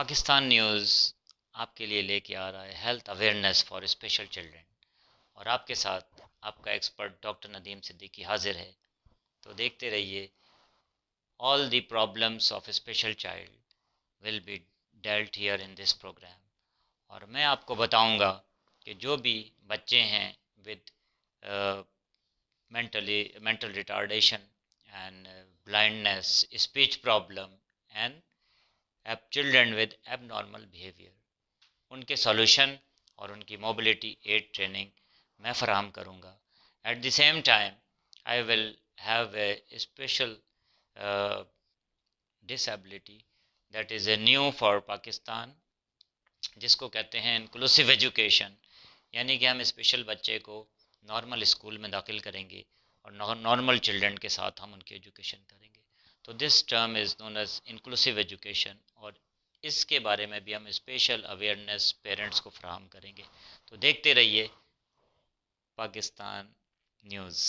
Pakistan news آپ کے لیے لے کے آ رہا ہے health awareness for special children, اور آپ کے ساتھ آپ کا ایکسپرٹ ڈاکٹر ندیم صدیقی حاضر ہے۔ تو دیکھتے رہیے، all the problems of special child will be dealt here in this program, اور میں آپ کو بتاؤں گا کہ جو بھی بچے ہیں with mental retardation and blindness, speech problem and children with abnormal behavior، ان کے سولوشن اور ان کی موبلٹی ایڈ ٹریننگ میں فراہم کروں گا۔ At the same time I will have a special disability that is a new for Pakistan, جس کو کہتے ہیں انکلوسیو ایجوکیشن، یعنی کہ ہم اسپیشل بچے کو نارمل اسکول میں داخل کریں گے اور نارمل چلڈرن کے ساتھ ہم ان کی ایجوکیشن کریں گے۔ تو this term is known as inclusive education, اور اس کے بارے میں بھی ہم اسپیشل اویئرنیس پیرنٹس کو فراہم کریں گے۔ تو دیکھتے رہیے پاکستان نیوز۔